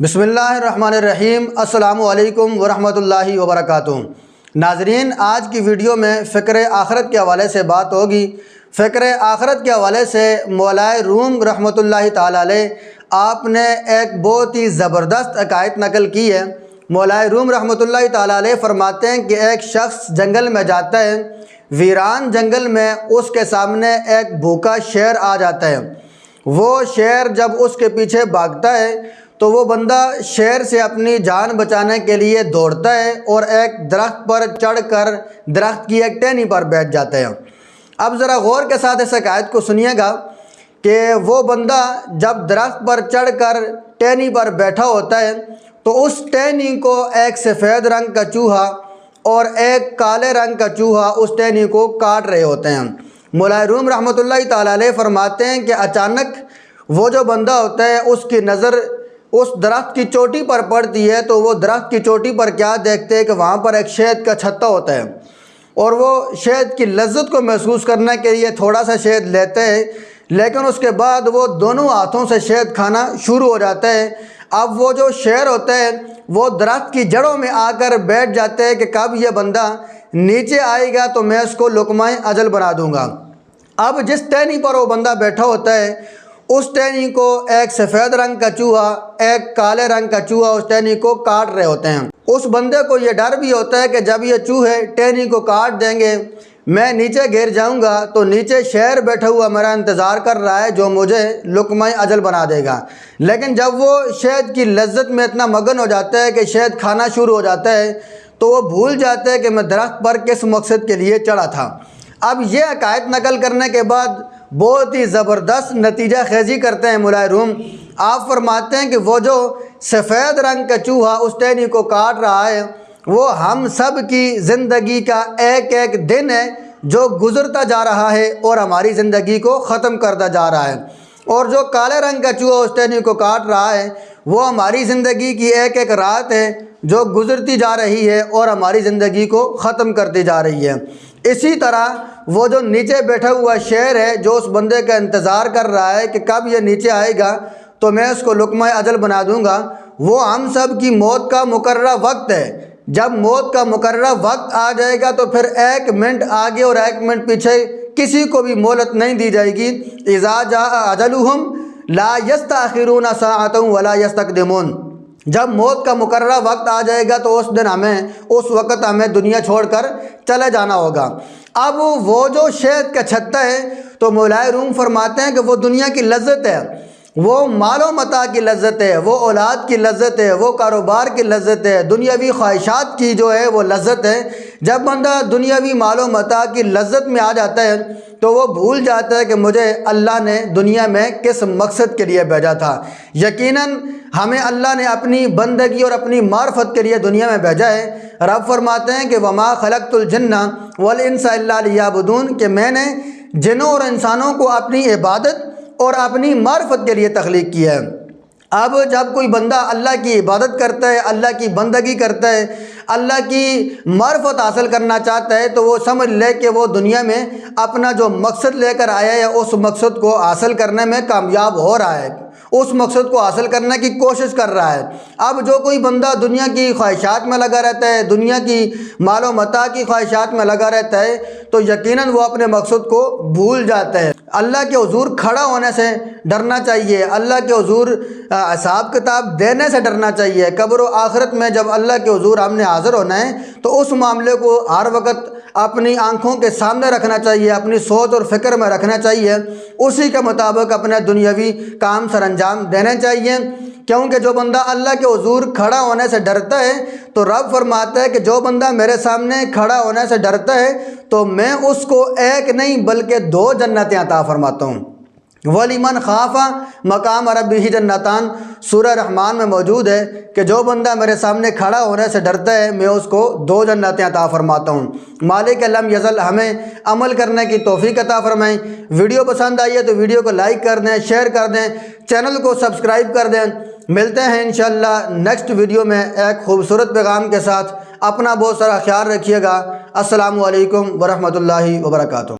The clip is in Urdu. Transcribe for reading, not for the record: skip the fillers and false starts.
بسم اللہ الرحمن الرحیم۔ السلام علیکم ورحمۃ اللہ وبرکاتہ۔ ناظرین، آج کی ویڈیو میں فکر آخرت کے حوالے سے بات ہوگی۔ فکر آخرت کے حوالے سے مولائے روم رحمۃ اللہ تعالی علیہ آپ نے ایک بہت ہی زبردست عقائد نقل کی ہے۔ مولائے روم رحمۃ اللہ تعالی علیہ فرماتے ہیں کہ ایک شخص جنگل میں جاتا ہے، ویران جنگل میں اس کے سامنے ایک بھوکا شیر آ جاتا ہے۔ وہ شیر جب اس کے پیچھے بھاگتا ہے تو وہ بندہ شیر سے اپنی جان بچانے کے لیے دوڑتا ہے اور ایک درخت پر چڑھ کر درخت کی ایک ٹہنی پر بیٹھ جاتا ہے۔ اب ذرا غور کے ساتھ اس حکایت کو سنیے گا کہ وہ بندہ جب درخت پر چڑھ کر ٹہنی پر بیٹھا ہوتا ہے تو اس ٹہنی کو ایک سفید رنگ کا چوہا اور ایک کالے رنگ کا چوہا اس ٹہنی کو کاٹ رہے ہوتے ہیں۔ مولائے روم رحمۃ اللہ تعالی علیہ فرماتے ہیں کہ اچانک وہ جو بندہ ہوتا ہے اس کی نظر اس درخت کی چوٹی پر پڑتی ہے تو وہ درخت کی چوٹی پر کیا دیکھتے ہیں کہ وہاں پر ایک شہد کا چھتا ہوتا ہے، اور وہ شہد کی لذت کو محسوس کرنے کے لیے تھوڑا سا شہد لیتے ہیں، لیکن اس کے بعد وہ دونوں ہاتھوں سے شہد کھانا شروع ہو جاتا ہے۔ اب وہ جو شیر ہوتا ہے وہ درخت کی جڑوں میں آ کر بیٹھ جاتے ہیں کہ کب یہ بندہ نیچے آئے گا تو میں اس کو لقمہ اجل بنا دوں گا۔ اب جس ٹہنی پر وہ بندہ بیٹھا ہوتا ہے اس ٹہنی کو ایک سفید رنگ کا چوہا ایک کالے رنگ کا چوہا اس ٹہنی کو کاٹ رہے ہوتے ہیں۔ اس بندے کو یہ ڈر بھی ہوتا ہے کہ جب یہ چوہے ٹہنی کو کاٹ دیں گے میں نیچے گر جاؤں گا تو نیچے شیر بیٹھا ہوا میرا انتظار کر رہا ہے جو مجھے لقمہ اجل بنا دے گا۔ لیکن جب وہ شہد کی لذت میں اتنا مگن ہو جاتا ہے کہ شہد کھانا شروع ہو جاتا ہے تو وہ بھول جاتا ہے کہ میں درخت پر کس مقصد کے لیے چڑھا تھا۔ اب یہ عقائد نقل کرنے کے بعد بہت ہی زبردست نتیجہ خیزی کرتے ہیں مولائے روم۔ آپ فرماتے ہیں کہ وہ جو سفید رنگ کا چوہا اس ٹہنی کو کاٹ رہا ہے وہ ہم سب کی زندگی کا ایک ایک دن ہے جو گزرتا جا رہا ہے اور ہماری زندگی کو ختم کرتا جا رہا ہے، اور جو کالے رنگ کا چوہا اس ٹہنی کو کاٹ رہا ہے وہ ہماری زندگی کی ایک ایک رات ہے جو گزرتی جا رہی ہے اور ہماری زندگی کو ختم کرتی جا رہی ہے۔ اسی طرح وہ جو نیچے بیٹھا ہوا شیر ہے جو اس بندے کا انتظار کر رہا ہے کہ کب یہ نیچے آئے گا تو میں اس کو لقمہ اجل بنا دوں گا، وہ ہم سب کی موت کا مقررہ وقت ہے۔ جب موت کا مقررہ وقت آ جائے گا تو پھر ایک منٹ آگے اور ایک منٹ پیچھے کسی کو بھی مہلت نہیں دی جائے گی۔ اذا جاء اجلہم لا یستأخرون ساعۃ ولا یستقدمون۔ جب موت کا مقررہ وقت آ جائے گا تو اس وقت ہمیں دنیا چھوڑ کر چلے جانا ہوگا۔ اب وہ جو شہد کا چھتا ہے تو مولائے روم فرماتے ہیں کہ وہ دنیا کی لذت ہے، وہ مال و متاع کی لذت ہے، وہ اولاد کی لذت ہے، وہ کاروبار کی لذت ہے، دنیاوی خواہشات کی جو ہے وہ لذت ہے۔ جب بندہ دنیاوی مال و متاع کی لذت میں آ جاتا ہے تو وہ بھول جاتا ہے کہ مجھے اللہ نے دنیا میں کس مقصد کے لیے بھیجا تھا۔ یقیناً ہمیں اللہ نے اپنی بندگی اور اپنی معرفت کے لیے دنیا میں بھیجا ہے۔ رب فرماتے ہیں کہ وما خلقت الجن والانس الا لیعبدون، کہ میں نے جنوں اور انسانوں کو اپنی عبادت اور اپنی معرفت کے لیے تخلیق کیا ہے۔ اب جب کوئی بندہ اللہ کی عبادت کرتا ہے، اللہ کی بندگی کرتا ہے، اللہ کی معرفت حاصل کرنا چاہتا ہے تو وہ سمجھ لے کہ وہ دنیا میں اپنا جو مقصد لے کر آیا ہے اس مقصد کو حاصل کرنے میں کامیاب ہو رہا ہے، اس مقصد کو حاصل کرنے کی کوشش کر رہا ہے۔ اب جو کوئی بندہ دنیا کی خواہشات میں لگا رہتا ہے، دنیا کی مال و متاع کی خواہشات میں لگا رہتا ہے تو یقیناً وہ اپنے مقصد کو بھول جاتا ہے۔ اللہ کے حضور کھڑا ہونے سے ڈرنا چاہیے، اللہ کے حضور حساب کتاب دینے سے ڈرنا چاہیے۔ قبر و آخرت میں جب اللہ کے حضور ہم نے حاضر ہونا ہے تو اس معاملے کو ہر وقت اپنی آنکھوں کے سامنے رکھنا چاہیے، اپنی سوچ اور فکر میں رکھنا چاہیے، اسی کے مطابق اپنے دنیاوی کام سر انجام دینے چاہیے، کیونکہ جو بندہ اللہ کے حضور کھڑا ہونے سے ڈرتا ہے تو رب فرماتا ہے کہ جو بندہ میرے سامنے کھڑا ہونے سے ڈرتا ہے تو میں اس کو ایک نہیں بلکہ 2 جنتیں عطا فرماتا ہوں۔ وَلِمَنْ خَافَ مَقَامَ رَبِّهِ جنتان، سورہ رحمان میں موجود ہے کہ جو بندہ میرے سامنے کھڑا ہونے سے ڈرتا ہے میں اس کو 2 جنتیں عطا فرماتا ہوں۔ مالک لم یزل ہمیں عمل کرنے کی توفیق عطا فرمائیں۔ ویڈیو پسند آئی ہے تو ویڈیو کو لائک کر دیں، شیئر کر دیں، چینل کو سبسکرائب کر دیں۔ ملتے ہیں انشاءاللہ نیکسٹ ویڈیو میں ایک خوبصورت پیغام کے ساتھ۔ اپنا بہت سارا خیال رکھیے گا۔ السلام علیکم ورحمۃ اللہ وبرکاتہ۔